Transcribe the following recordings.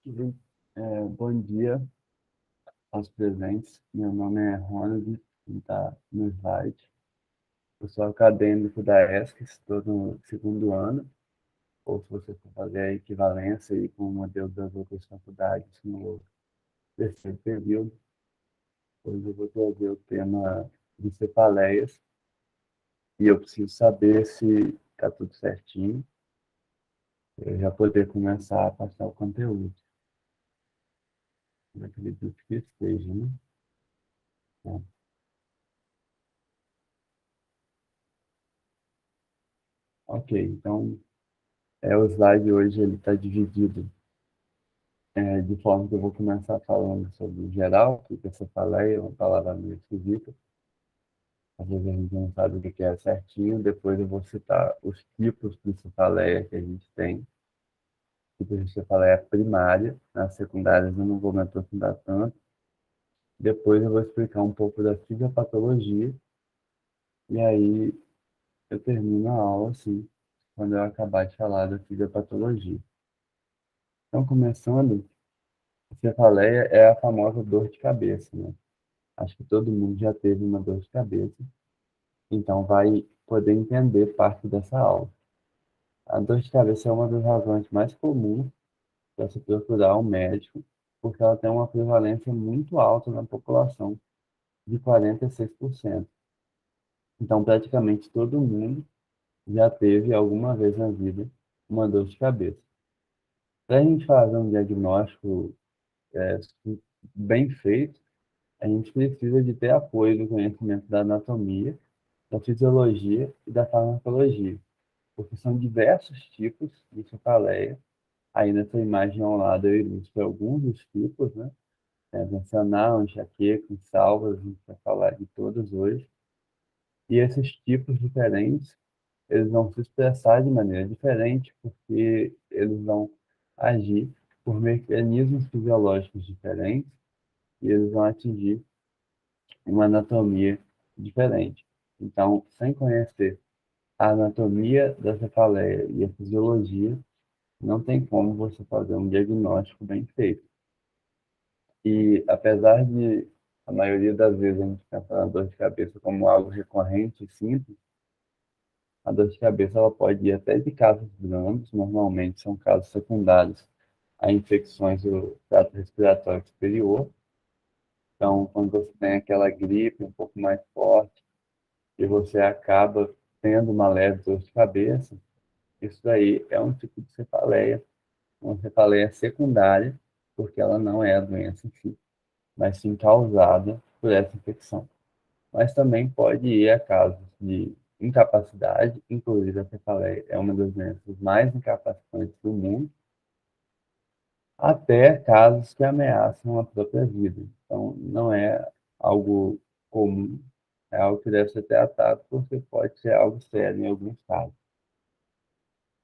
Tudo- Bom dia aos presentes. Meu nome é Ronald, está no slide. Eu sou acadêmico da ESC, estou no segundo ano, ou se você for fazer a equivalência aí com o modelo das outras faculdades no terceiro período. Hoje eu vou trazer o tema de cefaleias e eu preciso saber se está tudo certinho, para eu já poder começar a passar o conteúdo. Eu acredito que esteja, né? Bom, ok, então o slide hoje ele está dividido de forma que eu vou começar falando sobre o geral, porque essa faleia é uma palavra meio esquisita, às vezes a gente não sabe o que é certinho, depois eu vou citar os tipos de cefaleia que a gente tem, tipos de cefaleia primária, nas secundárias eu não vou me aprofundar tanto, depois eu vou explicar um pouco da fisiopatologia, e aí eu termino a aula, assim, quando eu acabar de falar da fisiopatologia. Então, começando, a cefaleia é a famosa dor de cabeça, né? Acho que todo mundo já teve uma dor de cabeça, então vai poder entender parte dessa aula. A dor de cabeça é uma das razões mais comuns para se procurar um médico, porque ela tem uma prevalência muito alta na população, de 46%. Então, praticamente todo mundo já teve alguma vez na vida uma dor de cabeça. Para a gente fazer um diagnóstico é, bem feito, a gente precisa de ter apoio do conhecimento da anatomia, da fisiologia e da farmacologia, porque são diversos tipos de cefaleia. Aí nessa imagem ao lado eu ilustro alguns dos tipos, né? Tensional, enxaqueca, salvas, a gente vai falar de todos hoje. E esses tipos diferentes, eles vão se expressar de maneira diferente, porque eles vão agir por mecanismos fisiológicos diferentes e eles vão atingir uma anatomia diferente. Então, sem conhecer a anatomia da cefaleia e a fisiologia, não tem como você fazer um diagnóstico bem feito. E apesar de a maioria das vezes a gente pensar na dor de cabeça como algo recorrente e simples, a dor de cabeça ela pode ir até de casos brandos, normalmente são casos secundários a infecções do trato respiratório superior. Então, quando você tem aquela gripe um pouco mais forte e você acaba tendo uma leve dor de cabeça, isso daí é um tipo de cefaleia, uma cefaleia secundária, porque ela não é a doença em si, mas sim causada por essa infecção. Mas também pode ir a casos de incapacidade, inclusive a cefaleia é uma das doenças mais incapacitantes do mundo, até casos que ameaçam a própria vida. Então, não é algo comum, é algo que deve ser tratado, porque pode ser algo sério em alguns casos.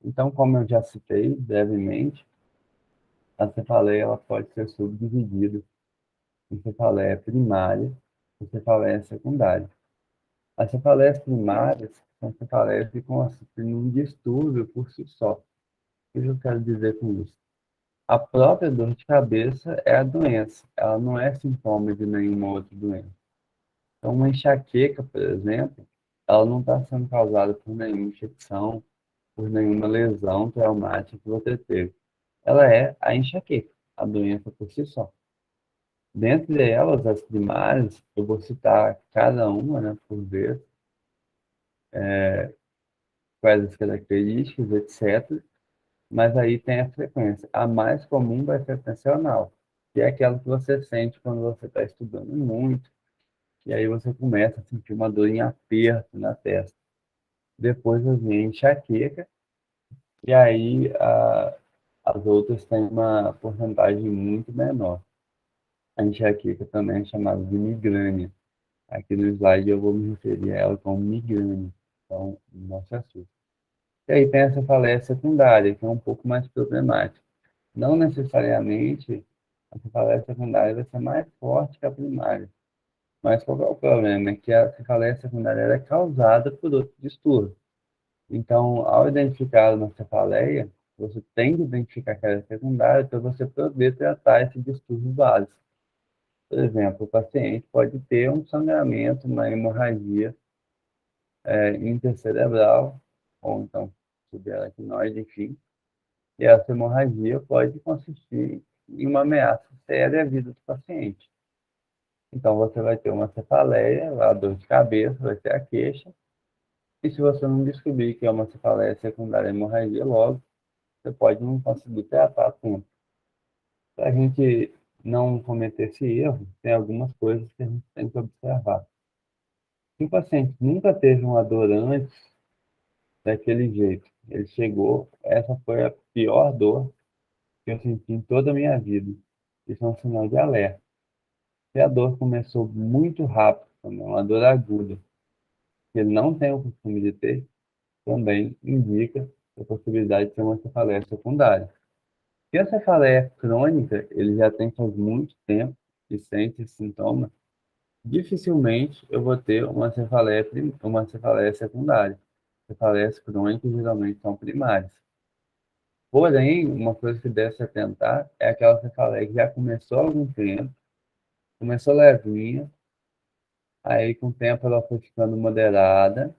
Então, como eu já citei brevemente, a cefaleia ela pode ser subdividida em cefaleia primária e cefaleia secundária. As cefaleias primárias são cefaleias que constituem um distúrbio por si só. O que eu quero dizer com isso? A própria dor de cabeça é a doença, ela não é sintoma de nenhuma outra doença. Então, uma enxaqueca, por exemplo, ela não está sendo causada por nenhuma infecção, por nenhuma lesão traumática que você teve. Ela é a enxaqueca, a doença por si só. Dentre elas, as primárias, eu vou citar cada uma, né, por vez, quais as características, etc. Mas aí tem a frequência. A mais comum vai ser a tensional, que é aquela que você sente quando você está estudando muito, e aí você começa a sentir uma dor em aperto na testa. Depois vem a enxaqueca, e aí as outras têm uma porcentagem muito menor. A enxaqueca também é chamada de migrânia. Aqui no slide eu vou me referir a ela como migrânia, então não se assuste. E aí tem essa cefaleia secundária, que é um pouco mais problemática. Não necessariamente a cefaleia secundária vai ser mais forte que a primária. Mas qual é o problema? É que a cefaleia secundária ela é causada por outro distúrbio. Então, ao identificar uma cefaleia, Você tem que identificar que ela é secundária para você poder tratar esse distúrbio básico. Por exemplo, o paciente pode ter um sangramento, uma hemorragia intercerebral, ou então subaracnoide, enfim, e essa hemorragia pode consistir em uma ameaça séria à vida do paciente. Então, você vai ter uma cefaleia, a dor de cabeça, vai ter a queixa, e se você não descobrir que é uma cefaleia secundária à hemorragia logo, você pode não conseguir tratar a tempo. Para a gente não cometer esse erro, tem algumas coisas que a gente tem que observar. Se o paciente nunca teve uma dor antes daquele jeito, ele chegou, essa foi a pior dor que eu senti em toda a minha vida. Isso é um sinal de alerta. Se a dor começou muito rápido, também, uma dor aguda, que ele não tem o costume de ter, também indica a possibilidade de ter uma cefaleia secundária. Se a cefaleia é crônica, ele já tem faz muito tempo e sente esse sintoma, dificilmente eu vou ter uma cefaleia secundária. Cefaleias crônicas geralmente são primárias. Porém, uma coisa que deve se atentar é aquela cefaleia que já começou há algum tempo, começou levinha, aí com o tempo ela foi ficando moderada,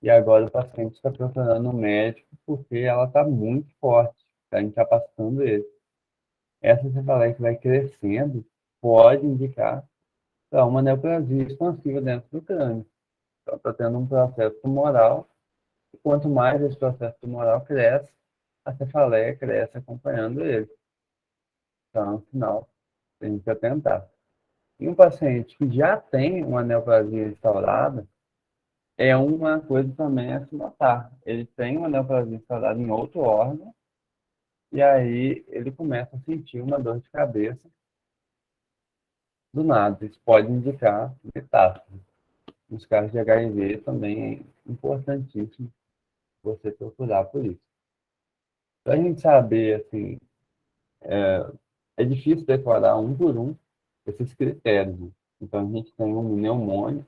e agora o paciente está procurando um médico porque ela está muito forte, está incapacitando ele. Essa cefaleia que vai crescendo pode indicar para uma neoplasia expansiva dentro do crânio. Então, está tendo um processo tumoral, e quanto mais esse processo tumoral cresce, a cefaleia cresce acompanhando ele. Então, é um sinal que tem que atentar. E um paciente que já tem uma neoplasia instaurada, é uma coisa também a se notar. Ele tem uma neoplasia instaurada em outro órgão, e aí ele começa a sentir uma dor de cabeça do nada. Isso pode indicar metástase. Nos casos de HIV também é importantíssimo você procurar por isso. Para a gente saber, assim, é difícil decorar um por um esses critérios, né? Então, a gente tem um mnemônio,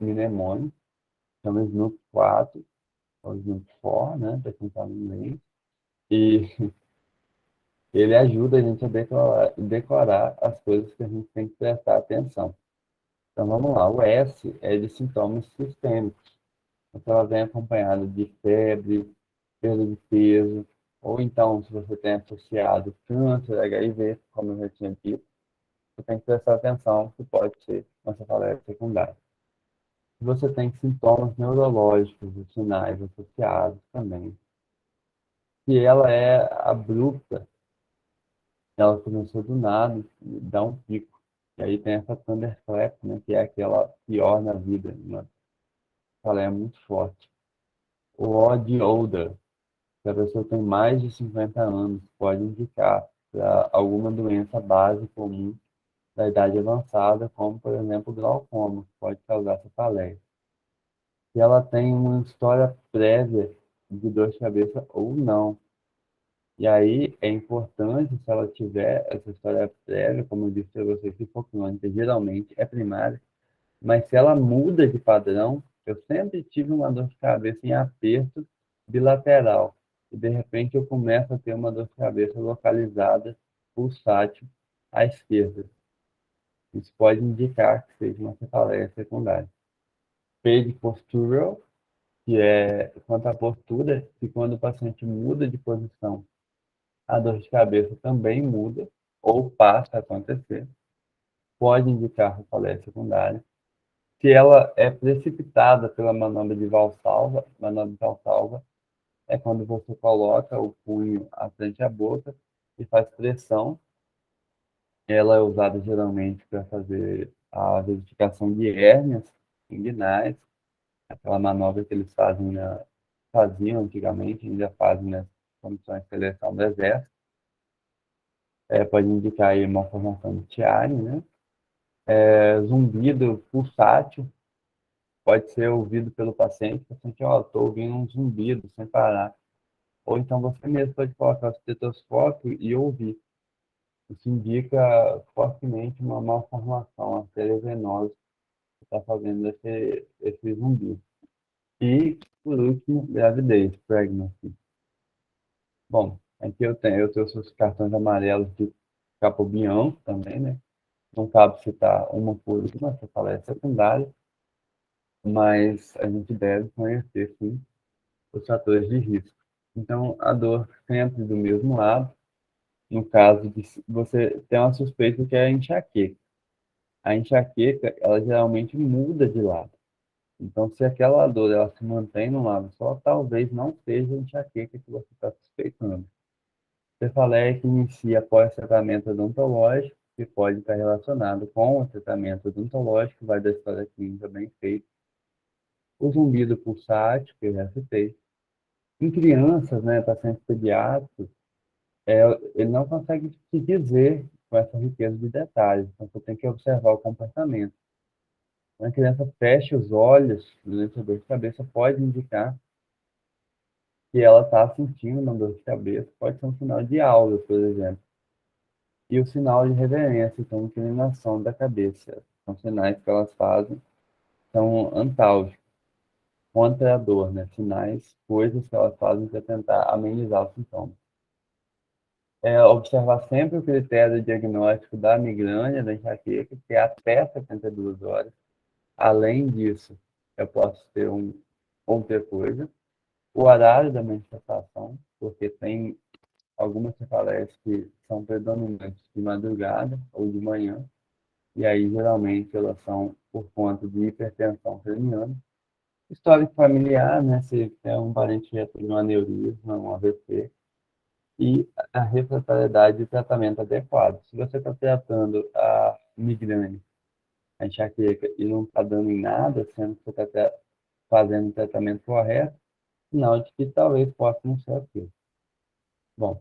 chama Snoop 4, ou Snoop 4, né, para quem está no inglês, e ele ajuda a gente a decorar as coisas que a gente tem que prestar atenção. Então, vamos lá. O S é de sintomas sistêmicos. Então, ela vem acompanhada de febre, perda de peso, ou então, se você tem associado câncer, HIV, como eu já tinha dito, você tem que prestar atenção que pode ser uma cefaleia secundária. Se você tem sintomas neurológicos e sinais associados também, se ela é abrupta, ela começou do nada e dá um pico. E aí tem essa thunderclap, né, que é aquela pior na vida, uma cefaleia muito forte. O odd odor, se a pessoa tem mais de 50 anos, pode indicar para alguma doença base comum da idade avançada, como, por exemplo, o glaucoma, que pode causar cefaleia. Se ela tem uma história prévia de dor de cabeça ou não. E aí é importante, se ela tiver essa história prévia, como eu disse para você, se for crônica, geralmente é primária, mas se ela muda de padrão, eu sempre tive uma dor de cabeça em aperto bilateral, e de repente eu começo a ter uma dor de cabeça localizada, pulsátil, à esquerda. Isso pode indicar que seja uma cefaleia secundária. Page postural, que é quanto à postura, que quando o paciente muda de posição, a dor de cabeça também muda, ou passa a acontecer, pode indicar cefaleia secundária. Se ela é precipitada pela manobra de Valsalva é quando você coloca o punho à frente da boca e faz pressão. Ela é usada geralmente para fazer a verificação de hérnias inguinais, aquela manobra que eles faziam antigamente, ainda fazem nas comissões de seleção do exército. Pode indicar aí uma formação de tiare, né? Zumbido pulsátil, pode ser ouvido pelo paciente, o paciente, ó, estou ouvindo um zumbido sem parar. Ou então você mesmo pode colocar o estetoscópio e ouvir. Isso indica fortemente uma malformação arteriovenosa que está fazendo esse zumbido. E, por último, gravidez, pregnancy. Bom, Aqui eu trouxe os cartões amarelos de capobião também, né? Não cabe citar uma por uma, essa fala é secundária, mas a gente deve conhecer, sim, os fatores de risco. Então, a dor sempre do mesmo lado, no caso de você tem uma suspeita que é a enxaqueca. A enxaqueca, ela geralmente muda de lado. Então, se aquela dor ela se mantém no lado só, talvez não seja a enxaqueca que você está suspeitando. Cefaleia que inicia após tratamento odontológico, que pode estar relacionado com o tratamento odontológico, vai da história clínica bem feita. O zumbido pulsátil, que eu já citei. Em crianças, né, pacientes pediátricos, ele não consegue te dizer com essa riqueza de detalhes, então você tem que observar o comportamento. Quando a criança fecha os olhos durante a dor de cabeça, pode indicar que ela está sentindo uma dor de cabeça, pode ser um sinal de aura, por exemplo. E o sinal de reverência, então, inclinação da cabeça. São sinais que elas fazem, são antálgicos, contra a dor, né? Sinais, coisas que elas fazem para tentar amenizar os sintomas. Observar sempre o critério diagnóstico da migrânia, da enxaqueca, que é até 72 horas. Além disso, eu posso ter outra coisa, o horário da manifestação, porque tem algumas cefaleias que são predominantes de madrugada ou de manhã, e aí geralmente elas são por conta de hipertensão craniana. Histórico familiar, né, se tem um parente que já teve um aneurisma, um AVC, e a refratariedade de tratamento adequado. Se você está tratando a migrânia, a enxaqueca, e não está dando em nada, sendo que você está fazendo o tratamento correto, sinal de que talvez possa não ser aquilo. Bom,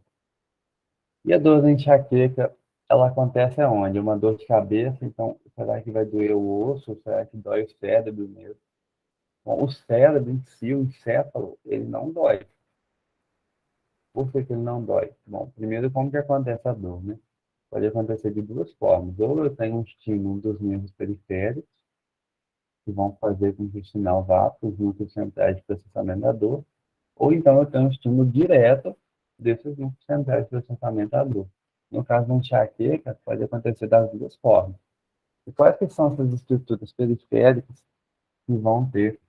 e a dor da enxaqueca, ela acontece aonde? Uma dor de cabeça, então será que vai doer o osso? Ou será que dói o cérebro mesmo? Bom, o cérebro em si, o encéfalo, ele não dói. Por que que ele não dói? Bom, primeiro, como que acontece a dor, né? Pode acontecer de duas formas. Ou eu tenho um estímulo dos nervos periféricos, que vão fazer com que o sinal vá para os núcleos centrais de processamento da dor, ou então eu tenho um estímulo direto desses núcleos centrais de processamento da dor. No caso da enxaqueca, pode acontecer das duas formas. E quais que são essas estruturas periféricas que vão ter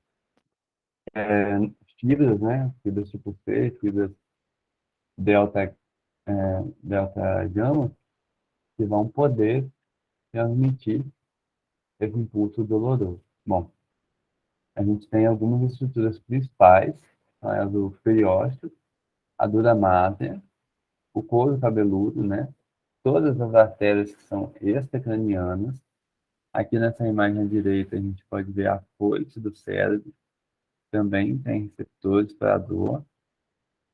fibras, né? Fibras tipo C, fibras delta, delta gama, que vão poder transmitir esse impulso doloroso. Bom, a gente tem algumas estruturas principais, a do periósteo, a dura máter, o couro cabeludo, né? Todas as artérias que são extracranianas. Aqui nessa imagem à direita a gente pode ver a foice do cérebro, também tem receptores para a dor.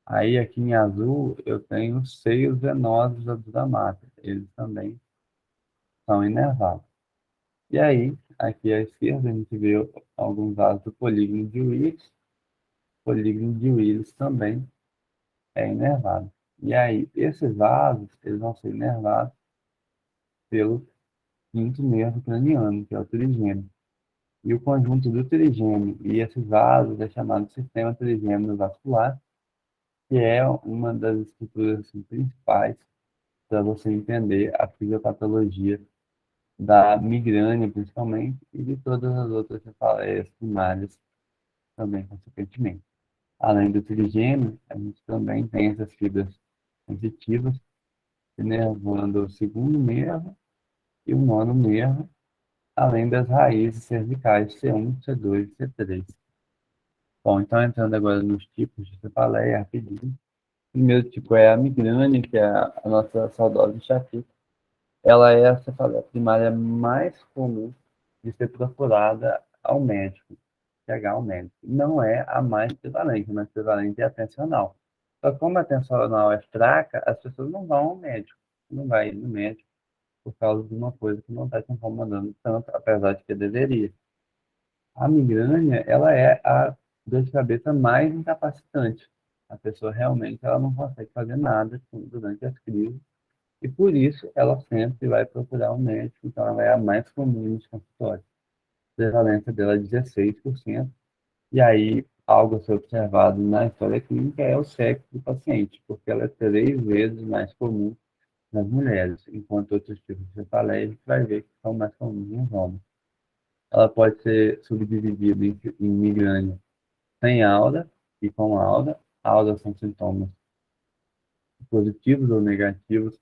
Aí aqui em azul eu tenho os seios venosos da dura máter, eles também são inervados. E aí, aqui à esquerda a gente vê alguns vasos do polígono de Willis. O polígono de Willis também é inervado. E aí, esses vasos, eles vão ser inervados pelo quinto nervo craniano, que é o trigêmeo. E o conjunto do trigêmeo e esses vasos é chamado de sistema trigêmeo vascular, que é uma das estruturas assim, principais para você entender a fisiopatologia da migrânia, principalmente, e de todas as outras cefaleias primárias também, consequentemente. Além do trigêmeo, a gente também tem essas fibras sensitivas, inervando o segundo nervo e o nono nervo, além das raízes cervicais C1, C2 e C3. Bom, então entrando agora nos tipos de cefaleia, rapidinho. O primeiro tipo é a migrânia, que é a nossa saudosa enxaqueca. Ela é a cefaleia primária mais comum de ser procurada ao médico, chegar ao médico. Não é a mais prevalente, a mais prevalente é a tensional. Só que como a tensional é fraca, as pessoas não vão ao médico. Não vai ir no médico por causa de uma coisa que não está te incomodando tanto, apesar de que deveria. A migrânia, ela é a dor de cabeça mais incapacitante. A pessoa realmente ela não consegue fazer nada durante as crises e por isso ela sempre vai procurar um médico, então ela é a mais comum nos consultórios. A prevalência dela é 16%, e aí algo a ser observado na história clínica é o sexo do paciente, porque ela é 3 vezes mais comum nas mulheres, enquanto outros tipos de cefaleia a gente vai ver que são mais comuns nos homens. Ela pode ser subdividida em migrânia sem aura e com aura. Aura são sintomas positivos ou negativos,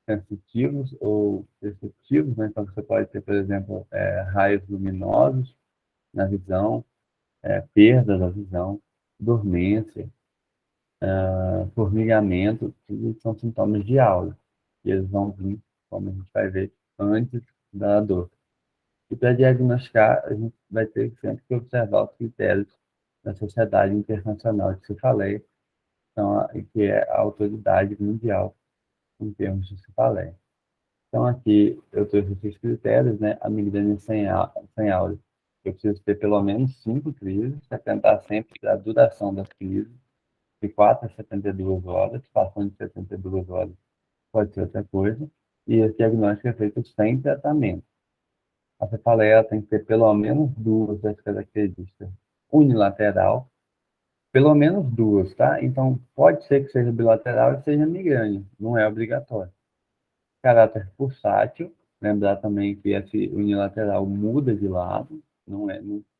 sensitivos ou perceptivos, né? Então você pode ter, por exemplo, raios luminosos na visão, perda da visão, dormência, formigamento, tudo são sintomas de aura. E eles vão vir, como a gente vai ver, antes da dor. E para diagnosticar, a gente vai ter sempre que observar os critérios da Sociedade Internacional de Cefaleia, então, que é a autoridade mundial em termos de cefaleia. Então, aqui eu trouxe esses critérios, né? A migrânia sem aura. Eu preciso ter pelo menos 5 crises, atentar sempre a duração das crises, de 4 a 72 horas, passando de 72 horas pode ser outra coisa, e esse diagnóstico é feito sem tratamento. A cefaleia tem que ter pelo menos 2 das características. Unilateral, pelo menos 2, tá? Então, pode ser que seja bilateral e seja migrânia, não é obrigatório. Caráter pulsátil, lembrar também que esse unilateral muda de lado, não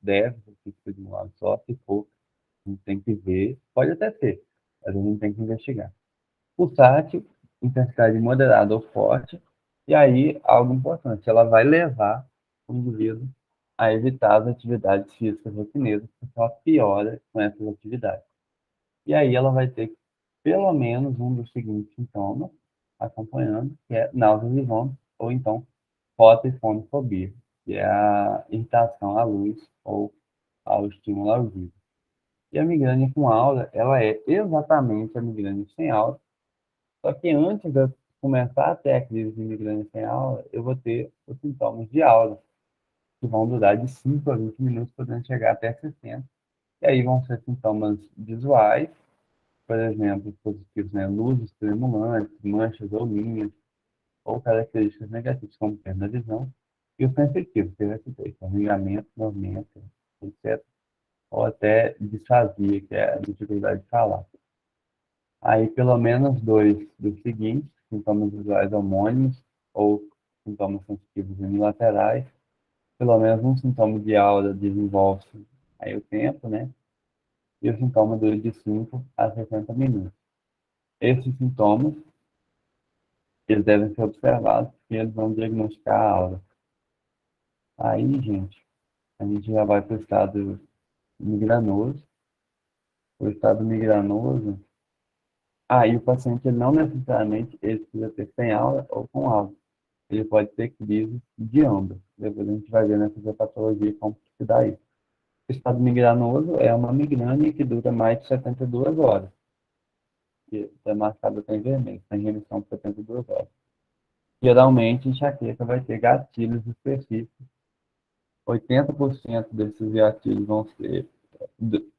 deve ser de um lado só, se for, a gente tem que ver, pode até ser, mas a gente tem que investigar. Pulsátil, intensidade moderada ou forte, e aí, algo importante, ela vai levar o indivíduo a evitar as atividades físicas rotineiras, porque ela piora com essas atividades. E aí ela vai ter pelo menos um dos seguintes sintomas acompanhando, que é náuseas e vômitos, ou então fotofonofobia, que é a irritação à luz ou ao estímulo auditivo. E a migrânia com aura, ela é exatamente a migrânia sem aura, só que antes de eu começar a ter a crise de migrânia sem aura, eu vou ter os sintomas de aura, que vão durar de 5 a 20 minutos, podendo chegar até 60. E aí vão ser sintomas visuais, por exemplo, positivos, né? Luzes tremulantes, manchas ou linhas, ou características negativas, como perda de visão, e os sensitivos, que eu já citei, formigamento, dormência, etc. Ou até disfasia, que é a dificuldade de falar. Aí, pelo menos 2 dos seguintes, sintomas visuais homônimos, ou sintomas sensitivos unilaterais, pelo menos um sintoma de aura desenvolve-se aí o tempo, né? E o sintoma dura de 5 a 60 minutos. Esses sintomas, eles devem ser observados e eles vão diagnosticar a aura. Aí, gente, a gente já vai para o estado migranoso. O estado migranoso, aí o paciente ele não necessariamente ele precisa ter sem aura ou com aura. Ele pode ter crise de ambas. Depois a gente vai ver nessa patologia como que se dá isso. O estado migranoso é uma migrânia que dura mais de 72 horas. Que é marcado até em vermelho, tem remissão por 72 horas. Geralmente, enxaqueca vai ter gatilhos específicos. 80% desses gatilhos vão ser,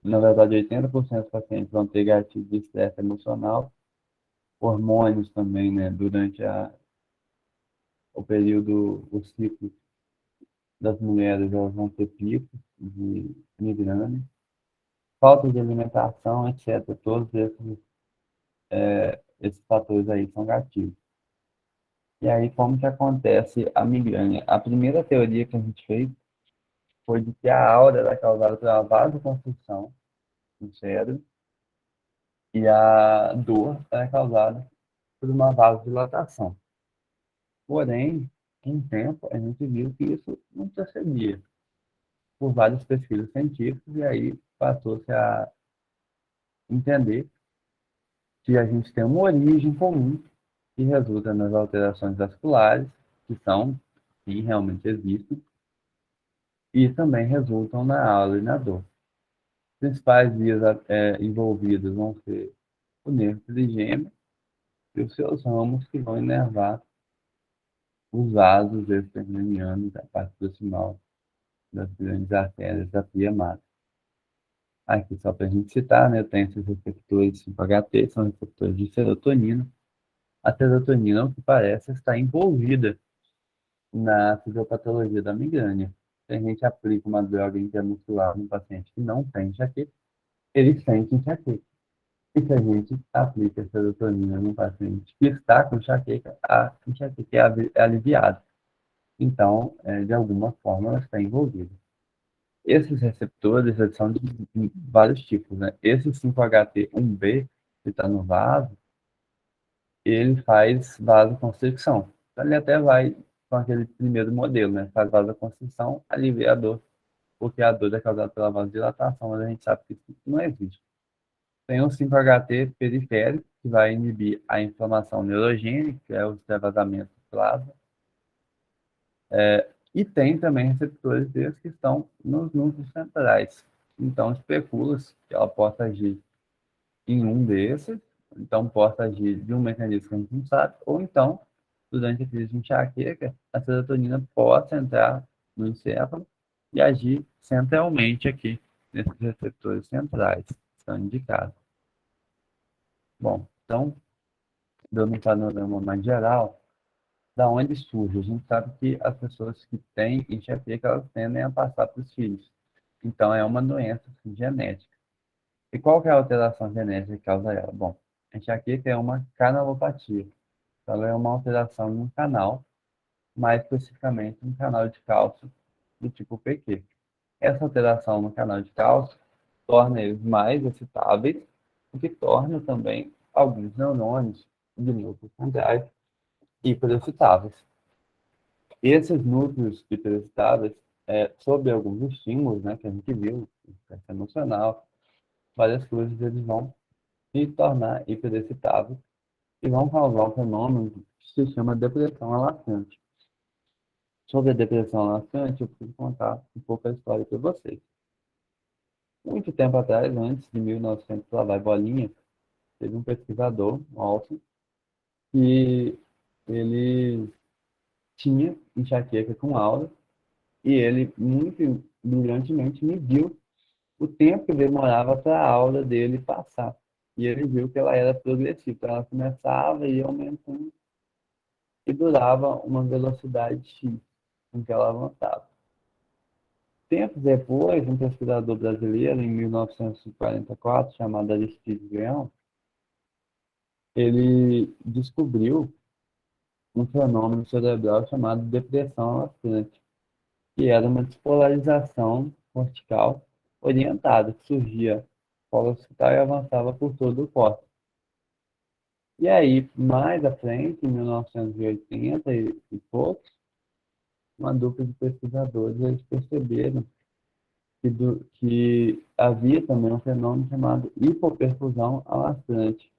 na verdade, 80% dos pacientes vão ter gatilhos de estresse emocional, hormônios também, né, durante o período, o ciclo das mulheres, elas vão ter picos de migrânia, falta de alimentação, etc. Todos esses fatores aí são gatilhos. E aí, como que acontece a migrânia? A primeira teoria que a gente fez foi de que a aura era causada por uma vasoconstrição no cérebro e a dor era causada por uma vasodilatação. Porém, com o tempo, a gente viu que isso não procedia por vários pesquisas científicas e aí passou-se a entender que a gente tem uma origem comum que resulta nas alterações vasculares, que são, sim, realmente existem, e também resultam na aura e na dor. Os principais vias envolvidos vão ser o nervo trigêmeo e os seus ramos que vão inervar os vasos extracranianos, a parte proximal das grandes artérias da via mata. Aqui, só para a gente citar, né, tem esses receptores 5-HT, são receptores de serotonina. A serotonina, o que parece, está envolvida na fisiopatologia da migrânia. Se a gente aplica uma droga intramuscular no paciente que não tem enxaqueca, ele sente enxaqueca. E se a gente aplica serotonina no paciente que está com enxaqueca, a enxaqueca é aliviada. Então, de alguma forma, ela está envolvida. Esses receptores eles são de vários tipos, né? Esse 5-HT1B, que está no vaso, ele faz vasoconstricção. Então, ele até vai com aquele primeiro modelo, né? Faz vasoconstricção, alivia a dor, porque a dor é causada pela vasodilatação, mas a gente sabe que isso não existe. Tem o 5-HT periférico, que vai inibir a inflamação neurogênica, que é o extravasamento do plasma. E tem também receptores desses que estão nos núcleos centrais. Então, especula-se que ela possa agir em um desses, então possa agir de um mecanismo que a gente não sabe, ou então, durante a crise de enxaqueca, a serotonina possa entrar no encéfalo e agir centralmente aqui, nesses receptores centrais, que são indicados. Bom, então, dando um panorama mais geral, da onde surge? A gente sabe que as pessoas que têm enxaqueca, elas tendem a passar para os filhos. Então, é uma doença assim, genética. E qual que é a alteração genética que causa ela? Bom, a enxaqueca é uma canalopatia. Então, ela é uma alteração no canal, mais especificamente no canal de cálcio do tipo PQ. Essa alteração no canal de cálcio torna eles mais excitáveis, o que torna também alguns neurônios de núcleos centrais hiperexcitáveis. Esses núcleos hiperexcitáveis, sob alguns estímulos, né, que a gente viu, emocional, várias coisas, eles vão se tornar hiperexcitáveis e vão causar um fenômeno que se chama depressão alastrante. Sobre a depressão alastrante, eu preciso contar um pouco a história para vocês. Muito tempo atrás, antes de 1900, lá vai bolinha, teve um pesquisador, Walton, que ele tinha enxaqueca com aura e ele, muito brilhantemente, mediu o tempo que demorava para a aula dele passar. E ele viu que ela era progressiva, então ela começava e ia aumentando e durava uma velocidade X com que ela avançava. Tempos depois, um pesquisador brasileiro, em 1944, chamado Aristides Leão, ele descobriu um fenômeno cerebral chamado depressão alastrante, que era uma despolarização cortical orientada, que surgia polo occipital e avançava por todo o corpo. E aí, mais à frente, em 1980 e poucos, uma dupla de pesquisadores eles perceberam que havia também um fenômeno chamado hipoperfusão alastrante,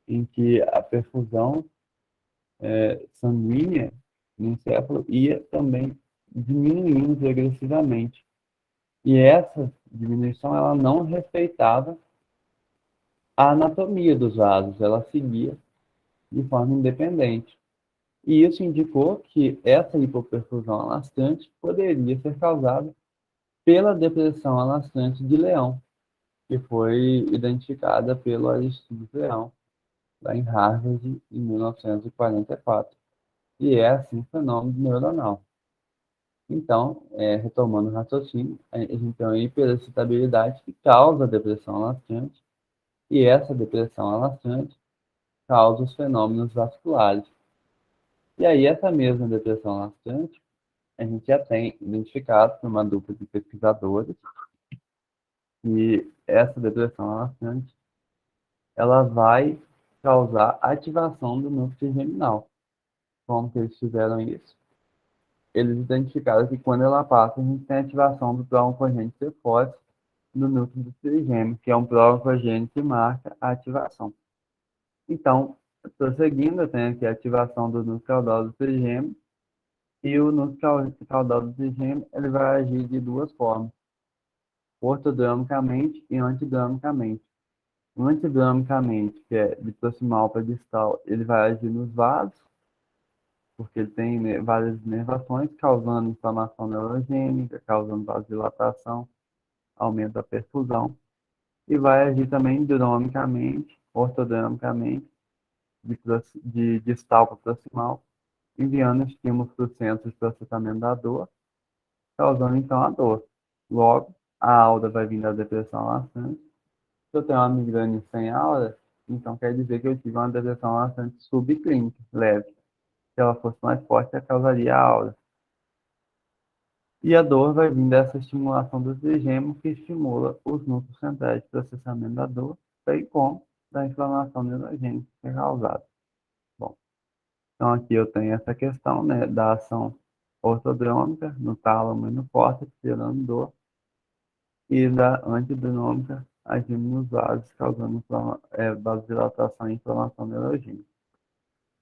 em que a perfusão sanguínea no encéfalo ia também diminuindo progressivamente. E essa diminuição ela não respeitava a anatomia dos vasos, ela seguia de forma independente. E isso indicou que essa hipoperfusão alastrante poderia ser causada pela depressão alastrante de Leão, que foi identificada pelo Aristides Leão, lá em Harvard, em 1944. E é assim um fenômeno neuronal. Então, retomando o raciocínio, a gente tem uma hiperexcitabilidade que causa a depressão alastrante, e essa depressão alastrante causa os fenômenos vasculares. E aí, essa mesma depressão alastrante, a gente já tem identificado por uma dupla de pesquisadores, e essa depressão alastrante, ela vai causar ativação do núcleo trigeminal. Como que eles fizeram isso? Eles identificaram que quando ela passa, a gente tem ativação do pró-oncogênio C-fólico no núcleo do trigêmeo, que é um pró-oncogênio que marca a ativação. Então, prosseguindo, eu tenho aqui a ativação do núcleo caudal do trigêmeo, e o núcleo caudal do trigêmeo ele vai agir de duas formas, ortodromicamente e antidromicamente. O antidromicamente, que é de proximal para distal, ele vai agir nos vasos, porque ele tem várias inervações, causando inflamação neurogênica, causando vasodilatação, aumento da perfusão, e vai agir também dromicamente, ortodromicamente, de distal para proximal, enviando estímulos para o centro de processamento da dor, causando então a dor. Logo, a aura vai vir da depressão laxante Se eu tenho uma migrânia sem aura, então quer dizer que eu tive uma depressão bastante subclínica, leve. Se ela fosse mais forte, ela causaria aura. E a dor vai vir dessa estimulação do trigêmeo que estimula os núcleos centrais de processamento da dor, bem como da inflamação neurogênica que é causada. Bom, então aqui eu tenho essa questão, né, da ação ortodrômica no tálamo e no córtex, gerando dor, e da antidrômica agindo nos vasos, causando vasodilatação e inflamação neurogênica.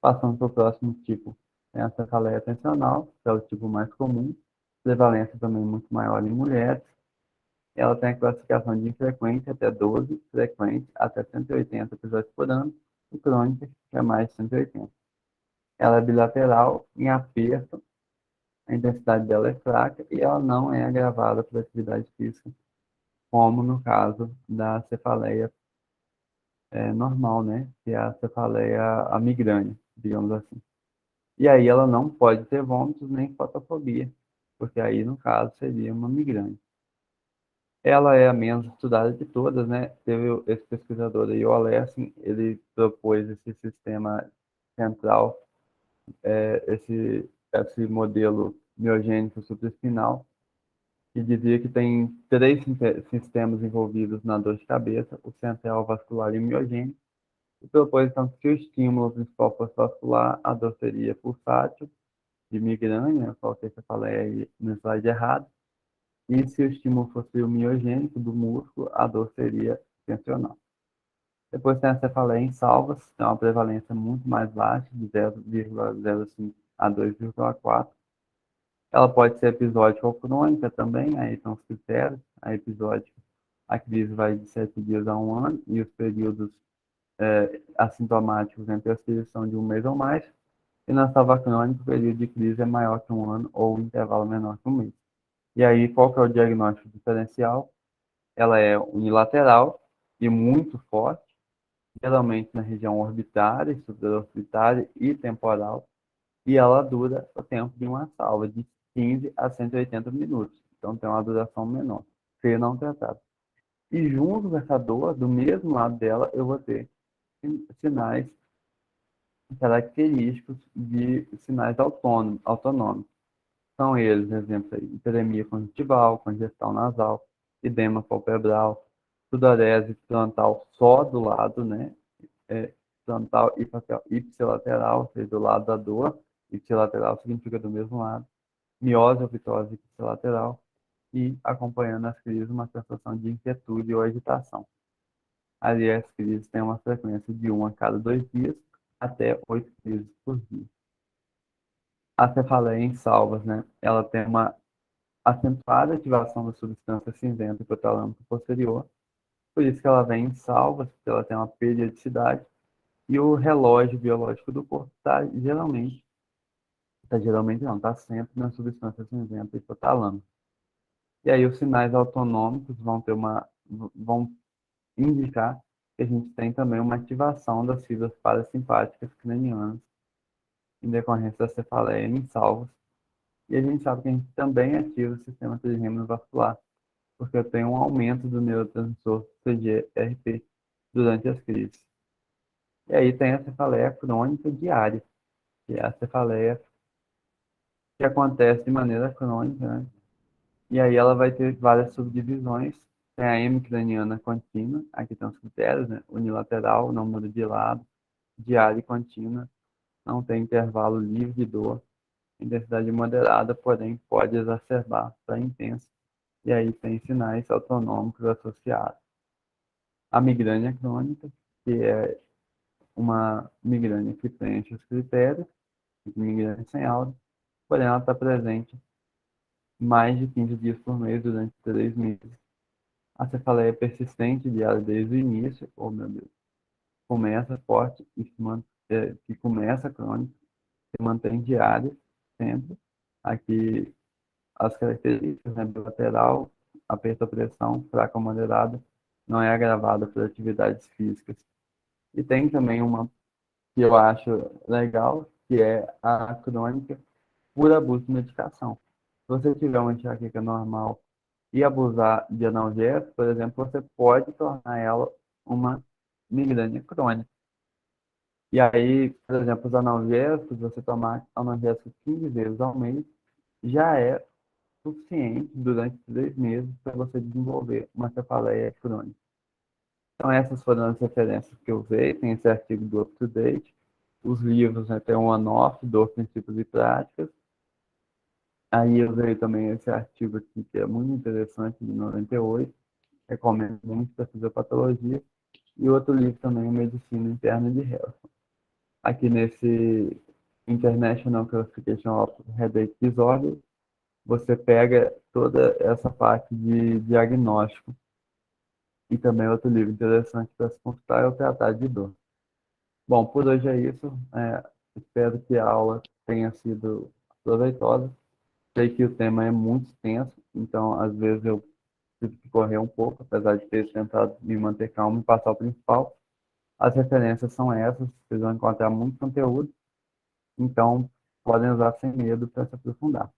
Passando para o próximo tipo, tem a cefaleia tensional, que é o tipo mais comum, prevalência também muito maior em mulheres. Ela tem a classificação de infrequente até 12, frequente até 180 episódios por ano, e crônica, que é mais de 180. Ela é bilateral, em aperto, a intensidade dela é fraca e ela não é agravada por atividade física, como no caso da cefaleia normal, né? Que é a cefaleia, a migrânia, digamos assim. E aí ela não pode ter vômitos nem fotofobia, porque aí, no caso, seria uma migrânia. Ela é a menos estudada de todas, né? Teve esse pesquisador aí, o Alessin, ele propôs esse sistema central, esse modelo miogênico supraespinal, que dizia que tem três sistemas envolvidos na dor de cabeça, o central, vascular e o miogênico, e propôs, então, que o estímulo principal fosse vascular, a dor seria pulsátil, de migrânia, eu coloquei essa faleia aí no slide errado, e se o estímulo fosse o miogênico do músculo, a dor seria tensional. Depois tem a cefaleia em salvas, tem uma prevalência muito mais baixa, de 0,05 a 2,4. Ela pode ser episódica ou crônica também, aí são os critérios. A episódica, a crise vai de 7 dias a 1 ano, e os períodos assintomáticos entre as crises são de 1 mês ou mais. E na salva crônica, o período de crise é maior que 1 ano ou um intervalo menor que 1 mês. E aí, qual que é o diagnóstico diferencial? Ela é unilateral e muito forte, geralmente na região orbitária, supraorbitária e temporal, e ela dura o tempo de uma salva, de 15 a 180 minutos. Então tem uma duração menor, se não tratado. E junto com essa dor, do mesmo lado dela, eu vou ter sinais característicos de sinais autonômicos. São eles, exemplo aí, hiperemia conjuntival, congestão nasal, edema palpebral, sudorese frontal só do lado, né? Frontal e facial ipsilateral, ou seja, do lado da dor. Ipsilateral significa do mesmo lado. Miose ou pitose ipsilateral. E acompanhando as crises, uma sensação de inquietude ou agitação. Ali as crises têm uma frequência de 1 a cada 2 dias, até 8 crises por dia. A cefaleia em salvas, né? Ela tem uma acentuada ativação da substância cinzenta hipotalâmica posterior, por isso que ela vem em salvas, porque ela tem uma periodicidade, e o relógio biológico do corpo geralmente não, está sempre na substância cinzenta hipotalâmica. E aí os sinais autonômicos vão indicar que a gente tem também uma ativação das fibras parasimpáticas cranianas em decorrência da cefaleia em salvos. E a gente sabe que a gente também ativa o sistema trigêmeo vascular, porque eu tenho um aumento do neurotransmissor CGRP durante as crises. E aí tem a cefaleia crônica diária, que é a cefaleia que acontece de maneira crônica, né? E aí ela vai ter várias subdivisões. Tem a hemicraniana contínua, aqui tem os critérios, né? Unilateral, não muda de lado, diária e contínua, não tem intervalo livre de dor, intensidade moderada, porém pode exacerbar para intensa. E aí tem sinais autonômicos associados. A migrânia crônica, que é uma migrânia que preenche os critérios, migrânia sem aura, porém ela está presente mais de 15 dias por mês durante 3 meses. A cefaleia persistente diária desde o início, oh meu Deus, começa forte e que começa crônica, se mantém diária sempre. Aqui as características, né, bilateral, aperto a pressão, fraca ou moderada, não é agravada por atividades físicas. E tem também uma que eu acho legal, que é a crônica por abuso de medicação. Se você tiver uma enxaqueca normal e abusar de analgésico, por exemplo, você pode tornar ela uma migrânia crônica. E aí, por exemplo, os analgésicos, você tomar analgésico 15 vezes ao mês, já é suficiente durante 3 meses para você desenvolver uma cefaleia crônica. Então, essas foram as referências que eu usei. Tem esse artigo do Up to Date, os livros, né, tem o On-Off, Dor, Princípios e Práticas. Aí eu usei também esse artigo aqui, que é muito interessante, de 98, recomendo muito para fisiopatologia. E outro livro também, Medicina Interna de Helson. Aqui nesse International Classification of Headache Disorder, você pega toda essa parte de diagnóstico. E também outro livro interessante para se consultar é o Tratado de Dor. Bom, por hoje é isso. Espero que a aula tenha sido proveitosa. Sei que o tema é muito extenso, então às vezes eu tive que correr um pouco, apesar de ter tentado me manter calmo e passar o principal. As referências são essas, vocês vão encontrar muito conteúdo, então podem usar sem medo para se aprofundar.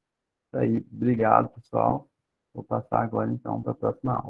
Isso aí, obrigado, pessoal. Vou passar agora então para a próxima aula.